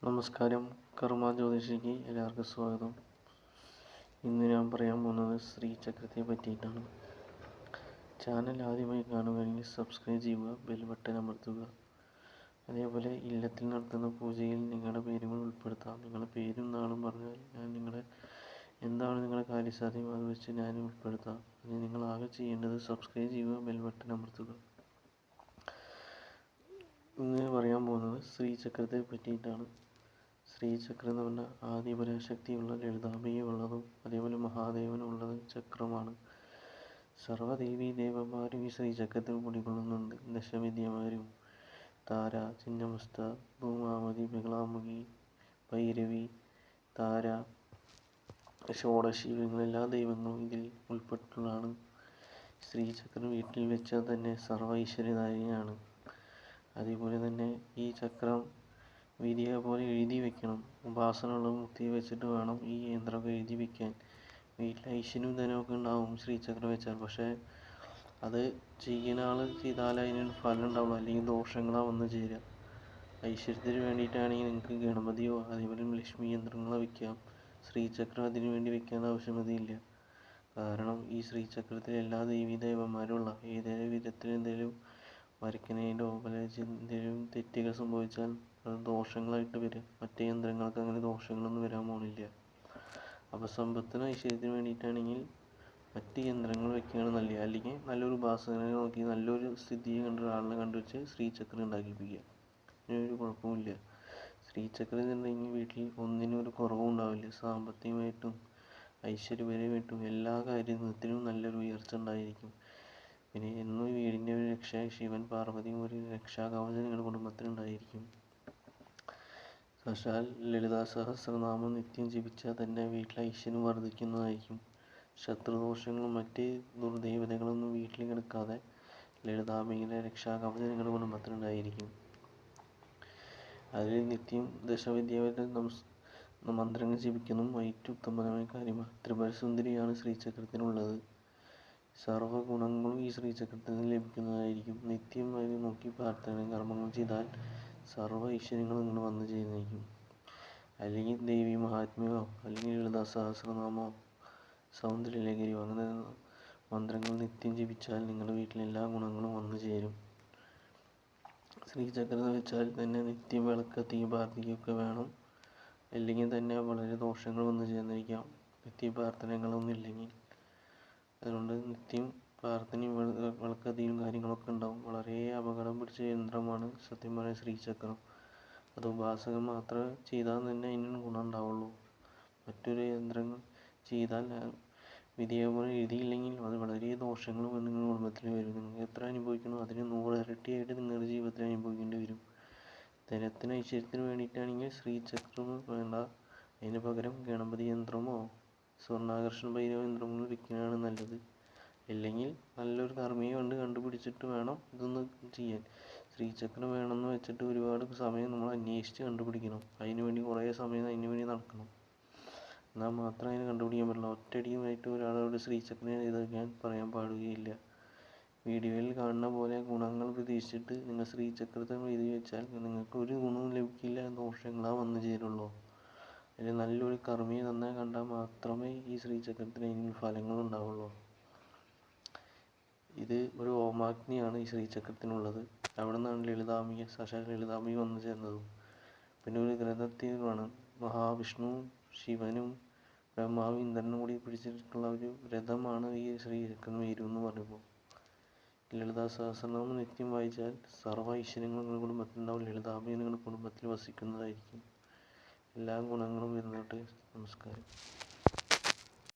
നമസ്കാരം. കർമ്മ ജ്യോതിഷിക്ക് എല്ലാവർക്കും സ്വാഗതം. ഇന്ന് ഞാൻ പറയാൻ പോകുന്നത് ശ്രീചക്രത്തെ പറ്റിയിട്ടാണ്. ചാനൽ ആദ്യമായി കാണുകയാണെങ്കിൽ സബ്സ്ക്രൈബ് ചെയ്യുക, ബെൽ ബട്ടൺ അമർത്തുക. അതേപോലെ ഇല്ലത്തിൽ നടത്തുന്ന പൂജയിൽ നിങ്ങളുടെ പേരുകൾ ഉൾപ്പെടുത്താം. നിങ്ങളുടെ പേരും നാളും പറഞ്ഞാൽ ഞാൻ എന്താണ് നിങ്ങളുടെ കാര്യസാധ്യം അത് വെച്ച് ഞാൻ ഉൾപ്പെടുത്താം. അതിന് നിങ്ങൾ ആകെ ചെയ്യേണ്ടത് സബ്സ്ക്രൈബ് ചെയ്യുക, ബെൽ ബട്ടൺ അമർത്തുക. ഇന്ന് പറയാൻ പോകുന്നത് ശ്രീചക്രത്തെ പറ്റിയിട്ടാണ്. ശ്രീചക്രം എന്ന് പറഞ്ഞാൽ ആദിപരാശക്തിയുള്ള ലളിതാംബികയുള്ളതും അതേപോലെ മഹാദേവനുള്ളത് ചക്രമാണ്. സർവ്വദേവീ ദേവന്മാരും ഈ ശ്രീചക്രത്തിൽ കുടികൊള്ളുന്നുണ്ട്. ദശവിദ്യമാരും താര, ചിന്നമസ്ത, ധൂമാവതി, ബഹളാമുഖി, ഭൈരവി, താര, ഷോഡശി എല്ലാ ദൈവങ്ങളും ഇതിൽ ഉൾപ്പെട്ടിട്ടുള്ളതാണ്. ശ്രീചക്രം വീട്ടിൽ വെച്ചാൽ തന്നെ സർവ്വ ഐശ്വര്യദായിനിയാണ്. അതേപോലെ തന്നെ ഈ ചക്രം വിധിയെ പോലെ എഴുതി വെക്കണം. ഉപാസനകളും മുത്തി വെച്ചിട്ട് വേണം ഈ യന്ത്രമൊക്കെ എഴുതി വെക്കാൻ. വീട്ടിൽ ഐശ്വര്യവും ധനമൊക്കെ ഉണ്ടാവും ശ്രീചക്രം വെച്ചാൽ. പക്ഷേ അത് ചെയ്യുന്ന ആൾ ചെയ്താൽ അതിനൊരു ഫലം ഉണ്ടാവുള്ളൂ, അല്ലെങ്കിൽ ദോഷങ്ങളാണ് വന്ന് ചേരുക. ഐശ്വര്യത്തിന് വേണ്ടിയിട്ടാണെങ്കിൽ നിങ്ങൾക്ക് ഗണപതിയോ അതേപോലെ ലക്ഷ്മി യന്ത്രങ്ങളോ വെക്കാം. ശ്രീചക്രം അതിനു വേണ്ടി വെക്കാൻ ആവശ്യമതിയില്ല. കാരണം ഈ ശ്രീചക്രത്തിൽ എല്ലാ ദേവീദേവന്മാരും ഉള്ള ഏതെങ്കിലും വിധത്തിൽ എന്തെങ്കിലും വരയ്ക്കുന്നതിലോ എന്തെങ്കിലും തെറ്റുകൾ സംഭവിച്ചാൽ അത് ദോഷങ്ങളായിട്ട് വരും. മറ്റേ യന്ത്രങ്ങൾക്ക് അങ്ങനെ ദോഷങ്ങളൊന്നും വരാൻ പോകുന്നില്ല. അപ്പോൾ സമ്പത്തിനും ഐശ്വര്യത്തിന് വേണ്ടിയിട്ടാണെങ്കിൽ മറ്റ് യന്ത്രങ്ങൾ വെക്കുകയാണ് നല്ലത്. അല്ലെങ്കിൽ നല്ലൊരു ഉപാസകനെ നോക്കി നല്ലൊരു സ്ഥിതിയെ കണ്ട ഒരാളിനെ കണ്ടുവച്ച് ശ്രീചക്രം ഉണ്ടാക്കിപ്പിക്കുക. അതിനൊരു കുഴപ്പമില്ല. ശ്രീചക്രം എന്നുണ്ടെങ്കിൽ വീട്ടിൽ ഒന്നിനും ഒരു കുറവും ഉണ്ടാവില്ല. സാമ്പത്തികമായിട്ടും ഐശ്വര്യപരമായിട്ടും എല്ലാ കാര്യത്തിനും നല്ലൊരു ഉയർച്ച ഉണ്ടായിരിക്കും. പിന്നെ എന്നും വീടിൻ്റെ ഒരു രക്ഷ ശിവൻ പാർവതിയും ഒരു രക്ഷാകവചം നിങ്ങളുടെ കുടുംബത്തിനുണ്ടായിരിക്കും. സാക്ഷാൽ ലളിതാ സഹസ്രനാമം നിത്യം ജപിച്ചാൽ തന്നെ വീട്ടിൽ ഐശ്വര്യം വർദ്ധിക്കുന്നതായിരിക്കും. ശത്രുദോഷങ്ങളും മറ്റ് ദുർദേവതകളൊന്നും വീട്ടിൽ കിടക്കാതെ ലളിതാംബികയുടെ രക്ഷാകവചം നിങ്ങളുടെ കുടുംബത്തിനുണ്ടായിരിക്കും. അതിൽ നിത്യം ദശവിദ്യയുടെ മന്ത്രങ്ങൾ ജപിക്കുന്നതും ഏറ്റവും ഉത്തമമായ കാര്യമാണ്. ത്രിപുരസുന്ദരിയാണ് ശ്രീചക്രത്തിനുള്ളത്. സർവ്വ ഗുണങ്ങളും ഈ ശ്രീചക്രത്തിൽ നിന്ന് ലഭിക്കുന്നതായിരിക്കും. നിത്യം അതിനെ നോക്കി പ്രാർത്ഥന കർമ്മങ്ങൾ ചെയ്താൽ സർവ്വ ഐശ്വര്യങ്ങളും നിങ്ങൾ വന്നു ചേരുന്നതായിരിക്കും. അല്ലെങ്കിൽ ദേവി മഹാത്മ്യമോ അല്ലെങ്കിൽ ലളിതാ സഹസ്രനാമോ സൗന്ദര്യലഹരിയോ അങ്ങനെ മന്ത്രങ്ങൾ നിത്യം ജപിച്ചാൽ നിങ്ങളുടെ വീട്ടിലെ എല്ലാ ഗുണങ്ങളും വന്നു ചേരും. ശ്രീചക്രം വെച്ചാൽ തന്നെ നിത്യം വിളക്ക് തീ പ്രാർത്ഥിക്കുകയൊക്കെ വേണം. അല്ലെങ്കിൽ തന്നെ വളരെ ദോഷങ്ങൾ വന്നു ചേർന്നിരിക്കാം നിത്യ പ്രാർത്ഥനകളൊന്നും ഇല്ലെങ്കിൽ. അതുകൊണ്ട് നിത്യം പ്രാർത്ഥനയും വിളക്കത്തിയും കാര്യങ്ങളൊക്കെ ഉണ്ടാവും. വളരെ അപകടം പിടിച്ച യന്ത്രമാണ് സത്യം പറയാൻ ശ്രീചക്രം. അത് ഉപാസകൻ മാത്രം ചെയ്താൽ തന്നെ അതിന് ഗുണം ഉണ്ടാവുള്ളൂ. മറ്റൊരു യന്ത്രങ്ങൾ ചെയ്താൽ വിധിയെപ്പോലെ എഴുതിയില്ലെങ്കിൽ അത് വളരെ ദോഷങ്ങളും നിങ്ങളുടെ കുടുംബത്തിൽ വരും. നിങ്ങൾ എത്ര അനുഭവിക്കണോ അതിന് 100 ഇരട്ടിയായിട്ട് നിങ്ങളുടെ ജീവിതത്തിൽ അനുഭവിക്കേണ്ടി വരും. ധനത്തിന് ഐശ്വര്യത്തിന് വേണ്ടിയിട്ടാണെങ്കിൽ ശ്രീചക്രം വേണ്ട. അതിന് പകരം ഗണപതി യന്ത്രമോ സ്വർണ്ണാകർഷണ ഭൈരവ യന്ത്രങ്ങൾ വെക്കുന്നതാണ് നല്ലത്. അല്ലെങ്കിൽ നല്ലൊരു കർമ്മിയെ കണ്ടുപിടിച്ചിട്ട് വേണം ഇതൊന്ന് ചെയ്യാൻ. ശ്രീചക്രം വേണമെന്ന് വെച്ചിട്ട് ഒരുപാട് സമയം നമ്മൾ അന്വേഷിച്ച് കണ്ടുപിടിക്കണം. അതിന് വേണ്ടി കുറേ സമയം അതിന് വേണ്ടി നടക്കണം. എന്നാൽ മാത്രം അതിന് കണ്ടുപിടിക്കാൻ പറ്റില്ല. ഒറ്റയടിയുമായിട്ട് ഒരാളോട് ശ്രീചക്രം എഴുതി വയ്ക്കാൻ പറയാൻ പാടുകയില്ല. വീഡിയോയിൽ കാണുന്ന പോലെ ഗുണങ്ങൾ പ്രതീക്ഷിച്ചിട്ട് നിങ്ങൾ ശ്രീചക്രത്തെ എഴുതി വെച്ചാൽ നിങ്ങൾക്ക് ഒരു ഗുണവും ലഭിക്കില്ല. ദോഷങ്ങളാണ് വന്നു ചേരുള്ളൂ. അതിൽ നല്ലൊരു കർമ്മിയെ നന്നായി കണ്ടാൽ മാത്രമേ ഈ ശ്രീചക്രത്തിന് അതിന് ഫലങ്ങൾ ഉണ്ടാവുള്ളൂ. ഇത് ഒരു ഹോമാഗ്നിയാണ് ഈ ശ്രീചക്രത്തിനുള്ളത്. അവിടെ നിന്നാണ് ലളിതാംബിക സാക്ഷാൽ ലളിതാംബിക വന്നു ചേർന്നതും. പിന്നെ ഒരു രഥത്തിലാണ് മഹാവിഷ്ണുവും ശിവനും ബ്രഹ്മാവും ഇന്ദ്രനും കൂടി പിടിച്ചിട്ടുള്ള ഒരു രഥമാണ് ഈ ശ്രീചക്രം വരും എന്ന് പറയുമ്പോൾ. ലളിതാ സഹസ്രനാമം നിത്യം വായിച്ചാൽ സർവ്വ ഐശ്വര്യങ്ങളും നിങ്ങളുടെ കുടുംബത്തിൽ ഉണ്ടാവും. ലളിതാംബിക നിങ്ങളുടെ കുടുംബത്തിൽ വസിക്കുന്നതായിരിക്കും. എല്ലാ ഗുണങ്ങളും വരുന്നോട്ടെ. നമസ്കാരം.